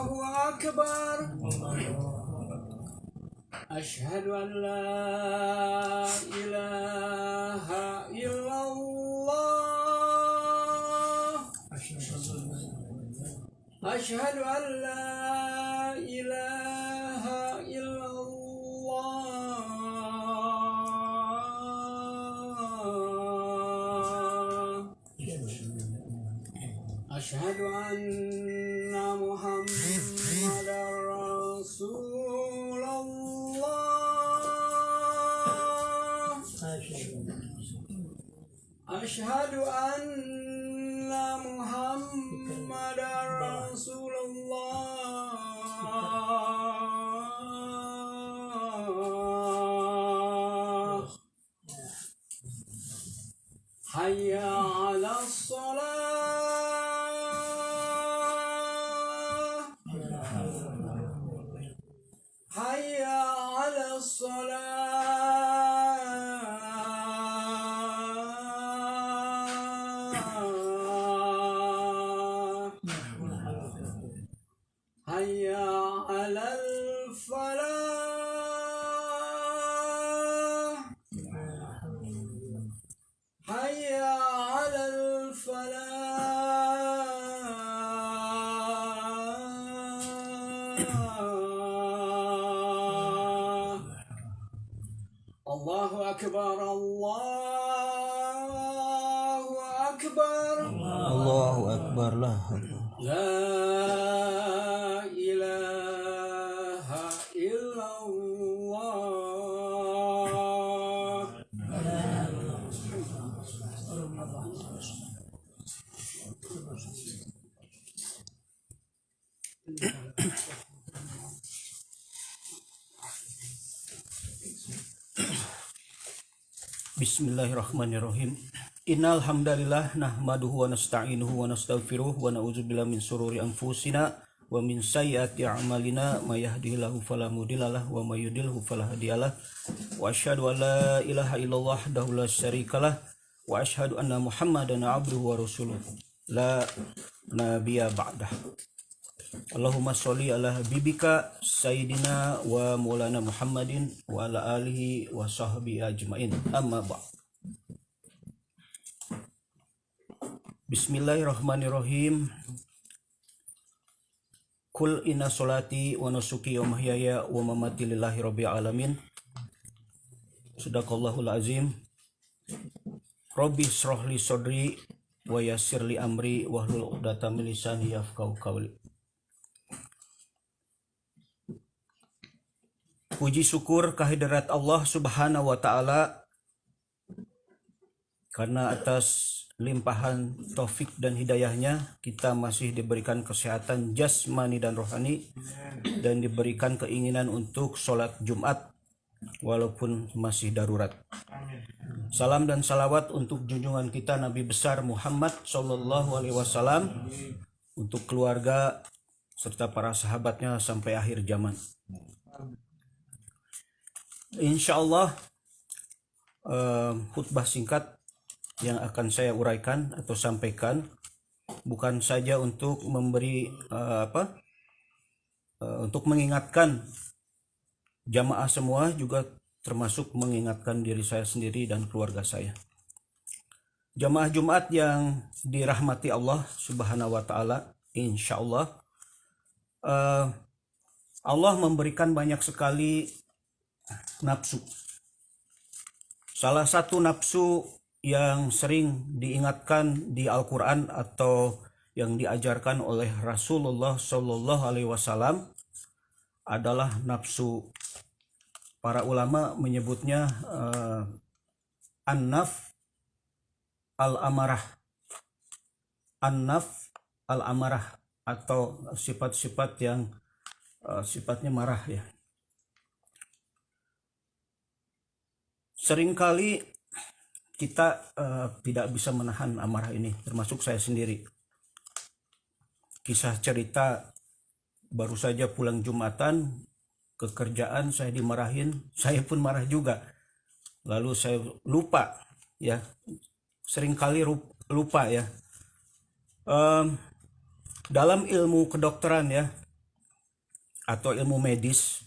Allahu Akbar. Asyhadu an la ilaha illallah. Asyhadu an la ilaha illallah. Asyhadu anna Muhammadar Rasulullah. Asyhadu anna Muhammadar Rasulullah. Hayya 'alas shalah. Hayya 'alas shalah. Hayya 'alal falah. Hayya 'alal falah. Allahu Akbar, Allahu Akbar. Allahu Akbar lah. La ilaha illallah. Bismillahirrahmanirrahim. Innal hamdalillah nahmaduhu wa nasta'inuhu wa nastaghfiruh wa na'udzubillahi min shururi anfusina wa min sayyiati a'malina may yahdihillahu fala mudhillalah wa may yudhlilhu fala hadiyalah wa asyhadu an la ilaha illallah wahdahu la syarikalah wa asyhadu anna Muhammadan abduhu wa rasuluh la nabiyya ba'dah. Allahumma sholli ala habibika sayyidina wa maulana Muhammadin wa ala alihi wa sahbihi ajmain. Amma ba'd. Bismillahirrahmanirrahim. Kul inna sholati wa nusuki wa mahyaya wa mamati lillahi rabbil alamin. Sadaqallahul azim. Rabbi shrah li sadri wa yassir li amri wahlul 'uqdatam min lisani yafqahu qawli. Puji syukur kehadirat Allah Subhanahu wa taala karena atas limpahan taufik dan hidayahnya kita masih diberikan kesehatan jasmani dan rohani dan diberikan keinginan untuk sholat Jumat walaupun masih darurat. Salam dan salawat untuk junjungan kita Nabi besar Muhammad Sallallahu Alaihi Wasallam, untuk keluarga serta para sahabatnya sampai akhir zaman. Insyaallah khutbah singkat yang akan saya uraikan atau sampaikan bukan saja untuk memberi untuk mengingatkan jamaah semua, juga termasuk mengingatkan diri saya sendiri dan keluarga saya. Jamaah Jumat yang dirahmati Allah Subhanahu wa taala, insyaallah Allah memberikan banyak sekali nafsu. Salah satu nafsu yang sering diingatkan di Al-Quran atau yang diajarkan oleh Rasulullah Sallallahu Alaihi Wasallam adalah nafsu. Para ulama menyebutnya an-naf al-amarah, an-naf al-amarah, atau sifat-sifat yang sifatnya marah ya. Seringkali kita tidak bisa menahan amarah ini, termasuk saya sendiri. Kisah cerita, baru saja pulang Jumatan ke kerjaan, saya dimarahin, saya pun marah juga. Lalu saya lupa ya, seringkali lupa ya. Dalam ilmu kedokteran ya, atau ilmu medis,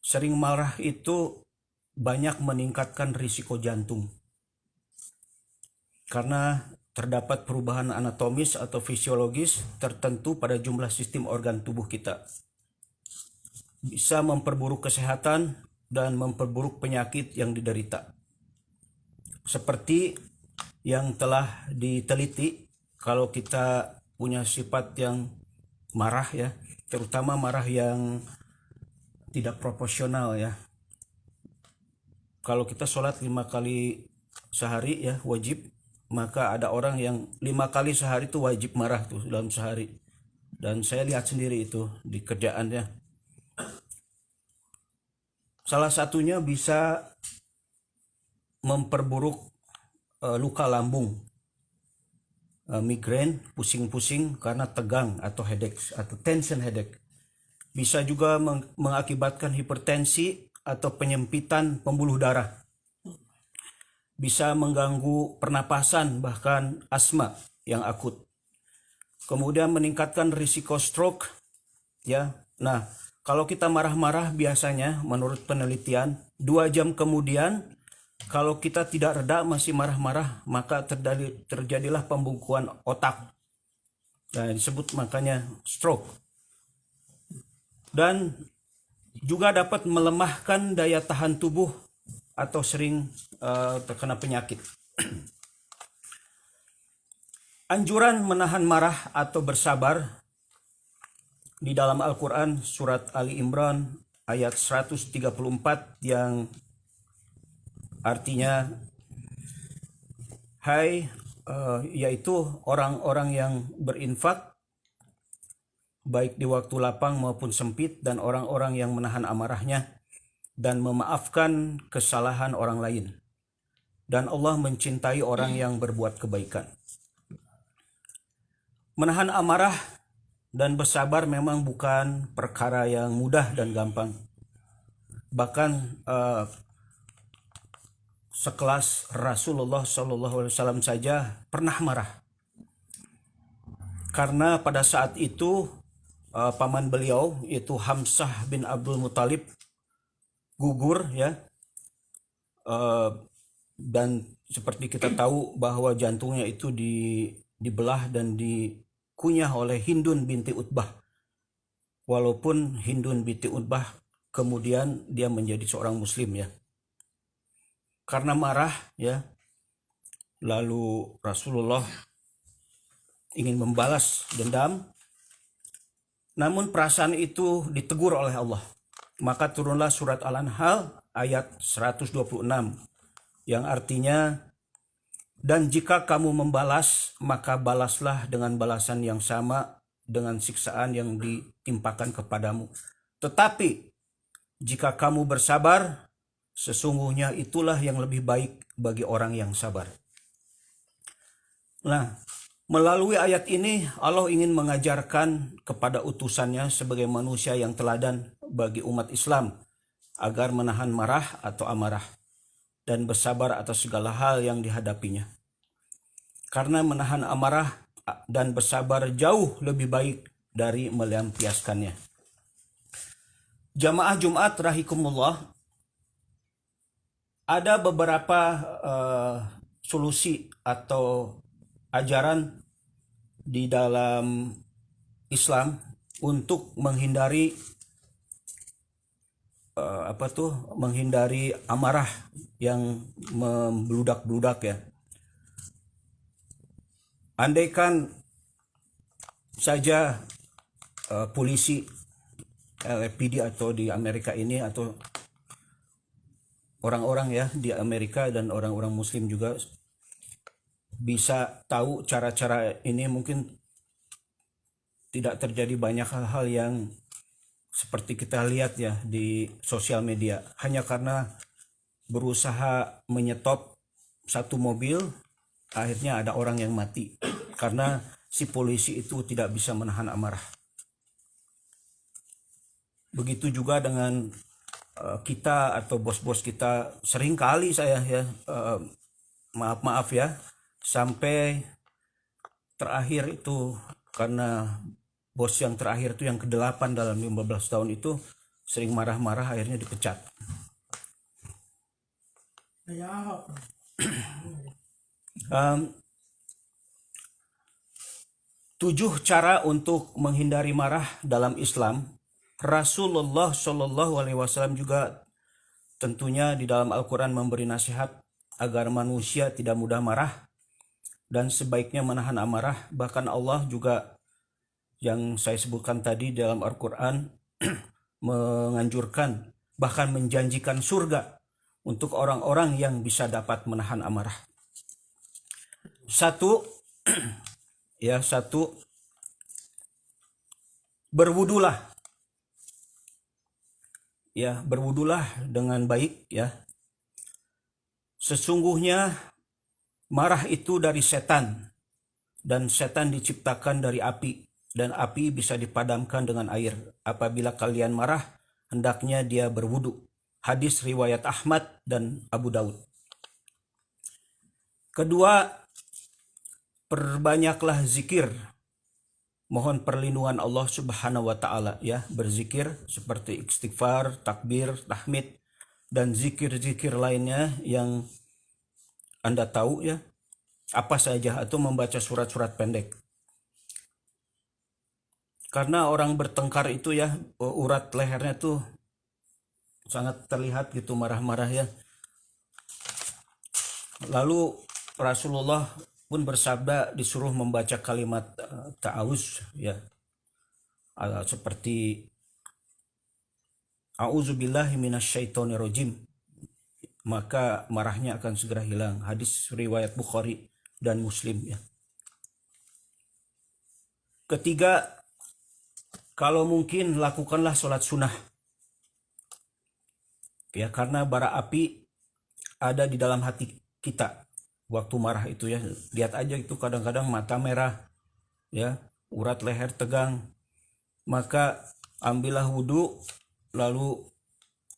sering marah itu banyak meningkatkan risiko jantung. Karena terdapat perubahan anatomis atau fisiologis tertentu pada jumlah sistem organ tubuh kita. Bisa memperburuk kesehatan dan memperburuk penyakit yang diderita. Seperti yang telah diteliti, kalau kita punya sifat yang marah ya, terutama marah yang tidak proporsional ya. Kalau kita sholat 5 kali sehari ya wajib, maka ada orang yang 5 kali sehari itu wajib marah tuh dalam sehari. Dan saya lihat sendiri itu di kerjaannya. Salah satunya bisa memperburuk luka lambung, migrain, pusing-pusing karena tegang atau headache atau tension headache. Bisa juga mengakibatkan hipertensi atau penyempitan pembuluh darah. Bisa mengganggu pernapasan, bahkan asma yang akut. Kemudian meningkatkan risiko stroke ya. Nah, kalau kita marah-marah biasanya menurut penelitian 2 jam kemudian kalau kita tidak reda masih marah-marah, maka terjadilah pembungkuan otak. Nah, disebut makanya stroke. Dan juga dapat melemahkan daya tahan tubuh atau sering terkena penyakit. Anjuran menahan marah atau bersabar di dalam Al-Quran surat Ali Imran ayat 134 yang artinya yaitu orang-orang yang berinfak baik di waktu lapang maupun sempit, dan orang-orang yang menahan amarahnya dan memaafkan kesalahan orang lain. Dan Allah mencintai orang yang berbuat kebaikan. Menahan amarah dan bersabar memang bukan perkara yang mudah dan gampang. Bahkan sekelas Rasulullah SAW saja pernah marah. Karena pada saat itu paman beliau yaitu Hamzah bin Abdul Muthalib gugur ya, dan seperti kita tahu bahwa jantungnya itu dibelah dan dikunyah oleh Hindun binti Utbah. Walaupun Hindun binti Utbah kemudian dia menjadi seorang muslim ya. Karena marah ya, lalu Rasulullah ingin membalas dendam, namun perasaan itu ditegur oleh Allah. Maka turunlah surat Al-Anfal ayat 126 yang artinya, dan jika kamu membalas, maka balaslah dengan balasan yang sama dengan siksaan yang ditimpakan kepadamu. Tetapi jika kamu bersabar, sesungguhnya itulah yang lebih baik bagi orang yang sabar. Nah, melalui ayat ini Allah ingin mengajarkan kepada utusannya sebagai manusia yang teladan bagi umat Islam agar menahan marah atau amarah dan bersabar atas segala hal yang dihadapinya. Karena menahan amarah dan bersabar jauh lebih baik dari melampiaskannya. Jamaah Jumat rahikumullah, ada beberapa solusi atau ajaran di dalam Islam untuk menghindari menghindari amarah yang membludak-bludak ya. Andaikan saja polisi LAPD atau di Amerika ini, atau orang-orang ya di Amerika dan orang-orang muslim juga bisa tahu cara-cara ini, mungkin tidak terjadi banyak hal-hal yang seperti kita lihat ya di sosial media. Hanya karena berusaha menyetop satu mobil, akhirnya ada orang yang mati karena si polisi itu tidak bisa menahan amarah. Begitu juga dengan kita atau bos-bos kita. Sering kali saya ya maaf ya, sampai terakhir itu karena bos yang terakhir itu yang ke-8 dalam 15 tahun itu sering marah-marah, akhirnya dipecat. Um, 7 cara untuk menghindari marah dalam Islam. Rasulullah Shallallahu Alaihi Wasallam juga tentunya di dalam Al-Quran memberi nasihat agar manusia tidak mudah marah dan sebaiknya menahan amarah. Bahkan Allah juga yang saya sebutkan tadi dalam Al-Quran menganjurkan, bahkan menjanjikan surga untuk orang-orang yang bisa dapat menahan amarah. Satu, berwudulah. Berwudulah dengan baik ya. Sesungguhnya marah itu dari setan, dan setan diciptakan dari api, dan api bisa dipadamkan dengan air. Apabila kalian marah, hendaknya dia berwudu. Hadis riwayat Ahmad dan Abu Daud. Kedua, perbanyaklah zikir. Mohon perlindungan Allah Subhanahu wa taala ya, berzikir seperti istighfar, takbir, tahmid dan zikir-zikir lainnya yang Anda tahu ya. Apa saja, atau membaca surat-surat pendek. Karena orang bertengkar itu ya, urat lehernya tuh sangat terlihat gitu marah-marah ya. Lalu Rasulullah pun bersabda disuruh membaca kalimat ta'awuz ya, seperti a'udzubillahi minasyaitonirrajim, maka marahnya akan segera hilang. Hadis riwayat Bukhari dan Muslim ya. Ketiga, kalau mungkin lakukanlah sholat sunnah ya, karena bara api ada di dalam hati kita waktu marah itu ya. Lihat aja itu, kadang-kadang mata merah ya, urat leher tegang. Maka ambillah wudhu lalu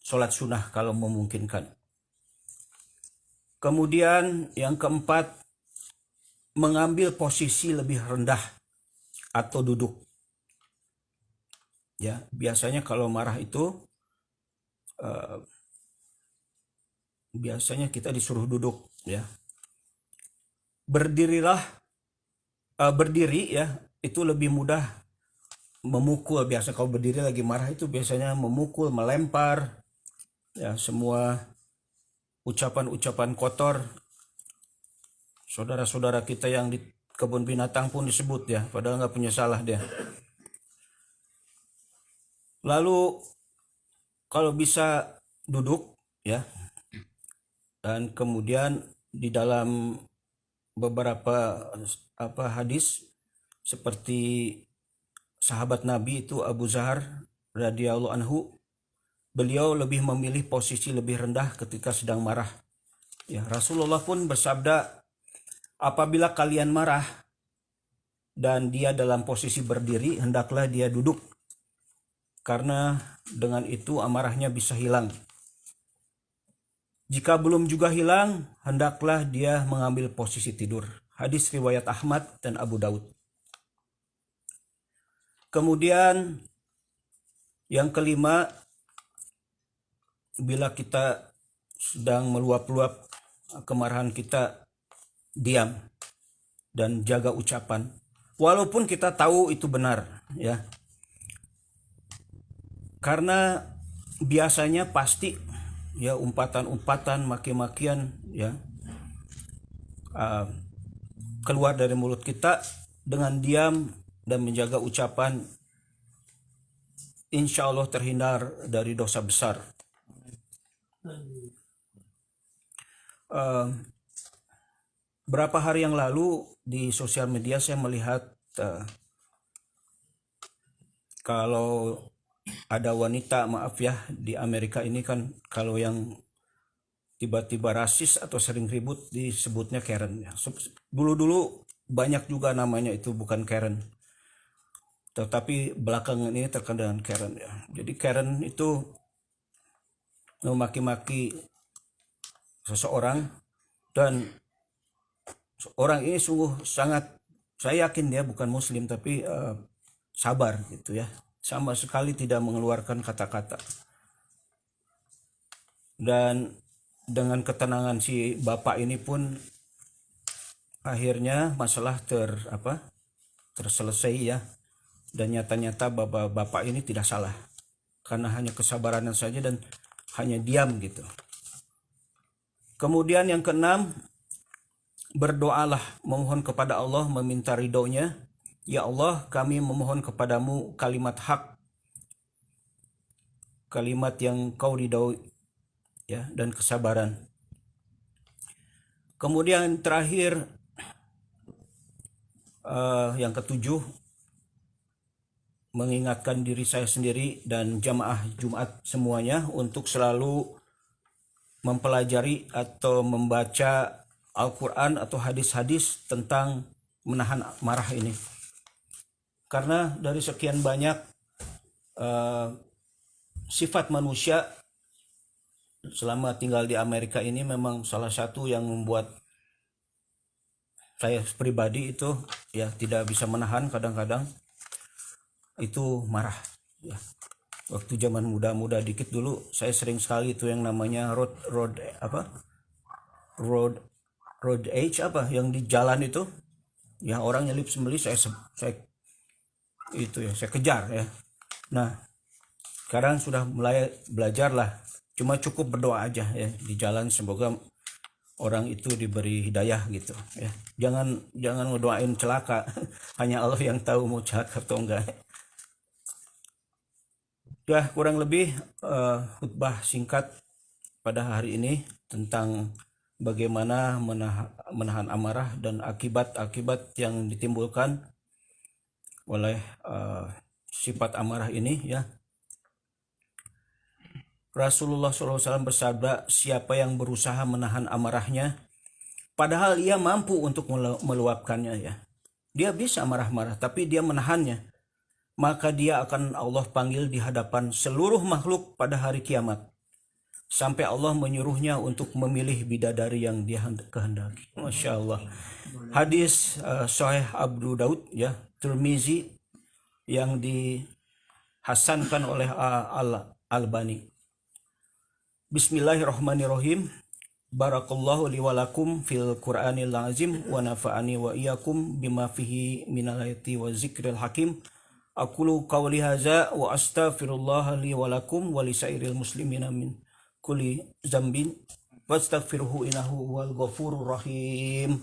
sholat sunnah kalau memungkinkan. Kemudian yang keempat, mengambil posisi lebih rendah atau duduk ya. Biasanya kalau marah itu biasanya kita disuruh duduk ya. Berdiri ya, itu lebih mudah memukul. Biasa kalau berdiri lagi marah itu biasanya memukul, melempar ya, semua ucapan-ucapan kotor. Saudara-saudara kita yang di kebun binatang pun disebut ya, padahal nggak punya salah dia. Lalu kalau bisa duduk ya, dan kemudian di dalam beberapa hadis seperti sahabat Nabi itu Abu Zahar radhiyallahu anhu, beliau lebih memilih posisi lebih rendah ketika sedang marah ya. Rasulullah pun bersabda, apabila kalian marah dan dia dalam posisi berdiri, hendaklah dia duduk, karena dengan itu amarahnya bisa hilang. Jika belum juga hilang, hendaklah dia mengambil posisi tidur. Hadis riwayat Ahmad dan Abu Daud. Kemudian yang kelima, bila kita sedang meluap-luap kemarahan kita, diam dan jaga ucapan. Walaupun kita tahu itu benar ya. Karena biasanya pasti ya umpatan-umpatan, maki-makian ya keluar dari mulut kita. Dengan diam dan menjaga ucapan, insya Allah terhindar dari dosa besar. Berapa hari yang lalu di sosial media saya melihat kalau ada wanita, maaf ya, di Amerika ini kan kalau yang tiba-tiba rasis atau sering ribut disebutnya Karen ya. Dulu-dulu banyak juga namanya itu bukan Karen, tetapi belakangan ini terkenal dengan Karen ya. Jadi Karen itu memaki-maki seseorang, dan orang ini sungguh sangat, saya yakin dia bukan muslim, tapi sabar gitu ya, sama sekali tidak mengeluarkan kata-kata. Dan dengan ketenangan si bapak ini pun akhirnya masalah terselesai ya. Dan nyata-nyata bapak ini tidak salah karena hanya kesabarannya saja dan hanya diam gitu. Kemudian yang keenam, berdoalah, memohon kepada Allah, meminta ridhonya. Ya Allah, kami memohon kepadamu kalimat hak, kalimat yang kau ridhoi ya, dan kesabaran. Kemudian terakhir, yang ketujuh, mengingatkan diri saya sendiri dan jamaah Jumat semuanya untuk selalu mempelajari atau membaca Al-Quran atau hadis-hadis tentang menahan marah ini. Karena dari sekian banyak sifat manusia selama tinggal di Amerika ini, memang salah satu yang membuat saya pribadi itu ya tidak bisa menahan, kadang-kadang itu marah ya. Waktu zaman muda-muda dikit dulu, saya sering sekali itu yang namanya road age yang di jalan itu ya, orang nyelip sembelih saya itu ya saya kejar ya. Nah, sekarang sudah mulai belajar lah, cuma cukup berdoa aja ya di jalan, semoga orang itu diberi hidayah gitu ya. Jangan ngedoain celaka hanya Allah yang tahu mau celaka atau enggak. Ya, kurang lebih khutbah singkat pada hari ini tentang bagaimana menahan amarah dan akibat-akibat yang ditimbulkan oleh sifat amarah ini ya. Rasulullah SAW bersabda, siapa yang berusaha menahan amarahnya padahal ia mampu untuk meluapkannya ya, dia bisa marah-marah tapi dia menahannya, maka dia akan Allah panggil di hadapan seluruh makhluk pada hari kiamat sampai Allah menyuruhnya untuk memilih bidadari yang dia kehendaki. Masya Allah. Hadis Sahih Abu Daud ya, Tirmizi, yang dihasankan oleh Al-Albani. Bismillahirrahmanirrahim. Barakallahu li walakum fil Qur'anil azim wa nafa'ani wa iyyakum bima fihi minal ayati wa zikril hakim. Aqulu qawli hadza wa astaghfirullah li wa lakum wa lisairil muslimina min kulli dzambin wastaghfiruhu innahu huwal ghafurur rahim.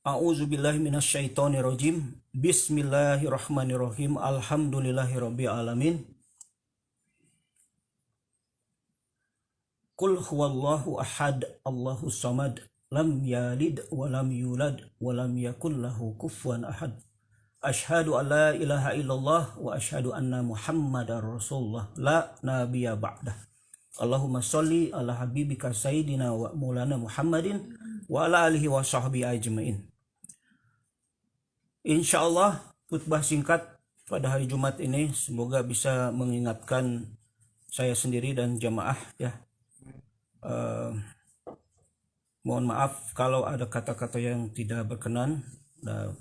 A'udzu billahi minasyaitonir rajim. Bismillahirrahmanirrahim. Alhamdulillahirabbil alamin. Qul huwallahu ahad, Allahus samad, lam yalid wa lam yulad wa lam yakul lahu kufuwan ahad. Asyhadu an la ilaha illallah wa asyhadu anna Muhammadar Rasulullah la nabiyya ba'dah. Allahumma sholli ala habibika sayyidina wa maulana Muhammadin wa ala alihi wa sahbihi ajmain. Insyaallah khutbah singkat pada hari Jumat ini semoga bisa mengingatkan saya sendiri dan jamaah ya. Mohon maaf kalau ada kata-kata yang tidak berkenan.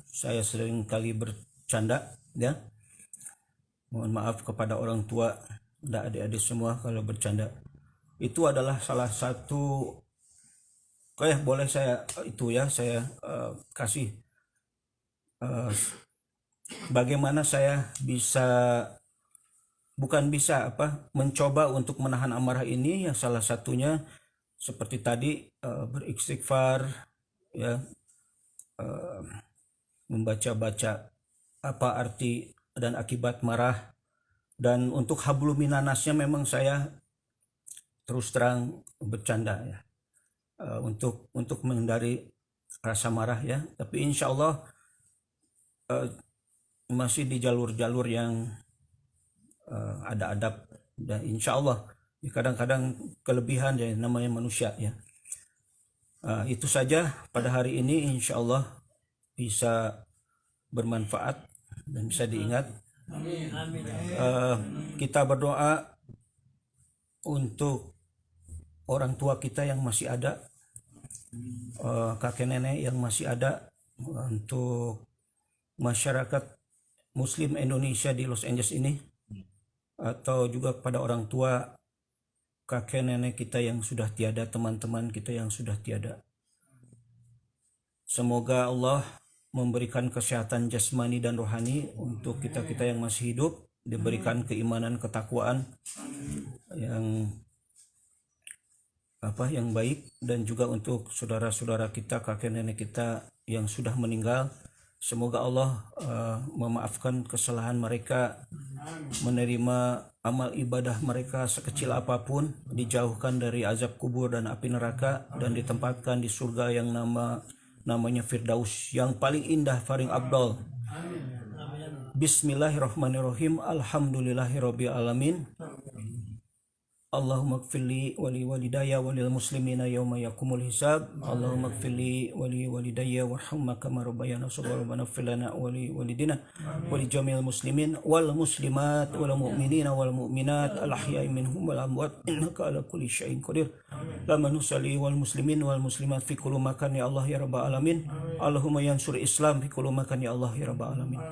Saya sering kali bercanda ya. Mohon maaf kepada orang tua dan adik-adik semua kalau bercanda. Itu adalah salah satu boleh saya itu ya, saya kasih bagaimana saya mencoba untuk menahan amarah ini ya. Salah satunya seperti tadi beristighfar ya, membaca-baca apa arti dan akibat marah. Dan untuk hablum minanasnya memang saya terus terang bercanda ya, untuk menghindari rasa marah ya. Tapi insya Allah masih di jalur-jalur yang ada adab, dan insya Allah kadang-kadang kelebihan ya, namanya manusia ya. Itu saja pada hari ini, insya Allah bisa bermanfaat dan bisa diingat. Kita berdoa untuk orang tua kita yang masih ada, kakek nenek yang masih ada, untuk masyarakat Muslim Indonesia di Los Angeles ini, atau juga kepada orang tua kakek nenek kita yang sudah tiada, teman-teman kita yang sudah tiada. Semoga Allah memberikan kesehatan jasmani dan rohani untuk kita-kita yang masih hidup, diberikan keimanan, ketakwaan yang baik, dan juga untuk saudara-saudara kita, kakek nenek kita yang sudah meninggal, semoga Allah memaafkan kesalahan mereka, menerima amal ibadah mereka sekecil apapun, dijauhkan dari azab kubur dan api neraka, dan ditempatkan di surga yang namanya Firdaus, yang paling indah, paling abdal. Bismillahirrahmanirrahim. Alhamdulillahirabbil alamin. Allahumma gfirli wali walidayya walil muslimina yawma yakumul hisab. Allahumma gfirli wali walidayya warhamma kama rabbayana shaghira. Rabbana ighfir lana wali walidina wali jami'il muslimin wal muslimat wal mu'minina wal mu'minat al ahya'i minhum wal amwat innaka ala kulli syai'in qadir. Lama nusalli wal muslimin wal muslimat fi kulli makan ya Allah ya rabbal alamin. Allahumma yansur Islam fi kulli makan ya Allah ya rabbal alamin.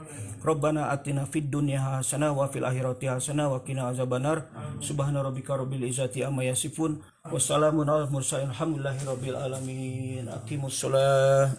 Rabbana atina fid dunya hasanah wa fil akhirati hasanah wa qina azabannar. Subhana rabbika rabbil izzati amma yasifun. Wassalamun alal mursalin. Alhamdulillahi rabbil alamin. Aqimus shalah.